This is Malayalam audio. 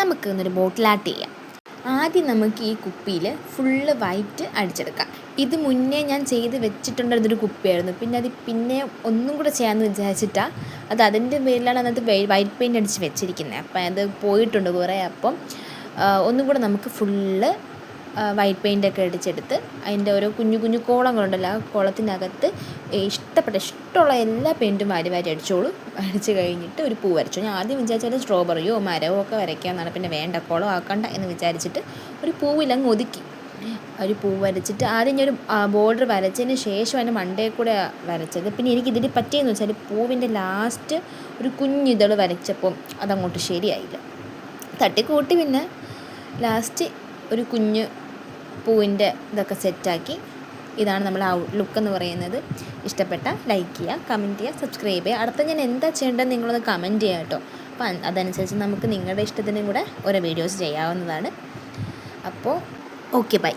നമുക്കൊന്നൊരു ബോട്ടിൽ ആർട്ട് ചെയ്യാം. ആദ്യം നമുക്ക് ഈ കുപ്പിയിൽ ഫുള്ള് വൈറ്റ് അടിച്ചെടുക്കാം. ഇത് മുന്നേ ഞാൻ ചെയ്ത് വെച്ചിട്ടുണ്ടായിരുന്നൊരു കുപ്പിയായിരുന്നു. പിന്നെ ഒന്നും കൂടെ ചെയ്യാമെന്ന് വിചാരിച്ചിട്ടാണ് അതിൻ്റെ പേരിലാണ് അതിനകത്ത് വൈറ്റ് പെയിൻ്റ് അടിച്ച് വെച്ചിരിക്കുന്നത്. അപ്പം അത് പോയിട്ടുണ്ട് കുറേ. അപ്പം ഒന്നും കൂടെ നമുക്ക് ഫുള്ള് വൈറ്റ് പെയിൻ്റൊക്കെ അടിച്ചെടുത്ത് അതിൻ്റെ ഓരോ കുഞ്ഞു കുഞ്ഞു കോളങ്ങളുണ്ടല്ലോ, ആ കോളത്തിനകത്ത് ഇഷ്ടമുള്ള എല്ലാ പെയിൻറ്റും വാരി അടിച്ചോളൂ. അടിച്ച് കഴിഞ്ഞിട്ട് ഒരു പൂ വരച്ചു. ഞാൻ ആദ്യം വിചാരിച്ചാൽ സ്ട്രോബെറിയോ മരമോ ഒക്കെ വരയ്ക്കാമെന്നാണ്. പിന്നെ വേണ്ട, കുളം ആക്കണ്ട എന്ന് വിചാരിച്ചിട്ട് ഒരു പൂവിലങ്ങ് ഒതുക്കി. ഒരു പൂ വരച്ചിട്ട് ആദ്യം ഞാനൊരു ബോർഡർ വരച്ചതിന് ശേഷം അതിൻ്റെ മണ്ടയിൽ കൂടെ വരച്ചത്. പിന്നെ എനിക്കിതിൽ പറ്റിയെന്ന് വെച്ചാൽ പൂവിൻ്റെ ലാസ്റ്റ് ഒരു കുഞ്ഞിതൾ വരച്ചപ്പം അതങ്ങോട്ട് ശരിയായില്ല, തട്ടിക്കൂട്ടി. പിന്നെ ലാസ്റ്റ് ഒരു കുഞ്ഞ് പൂവിൻ്റെ ഇതൊക്കെ സെറ്റാക്കി. ഇതാണ് നമ്മൾ ലുക്ക് എന്ന് പറയുന്നത്. ഇഷ്ടപ്പെട്ട ലൈക്ക് ചെയ്യുക, കമൻറ്റ് ചെയ്യുക, സബ്സ്ക്രൈബ് ചെയ്യുക. അടുത്ത ഞാൻ എന്താ ചെയ്യേണ്ടത് നിങ്ങളൊന്ന് കമൻറ്റ് ചെയ്യുക കേട്ടോ. അപ്പം അതനുസരിച്ച് നമുക്ക് നിങ്ങളുടെ ഇഷ്ടത്തിനും കൂടെ ഓരോ വീഡിയോസ് ചെയ്യാവുന്നതാണ്. അപ്പോൾ ഓക്കെ, ബൈ.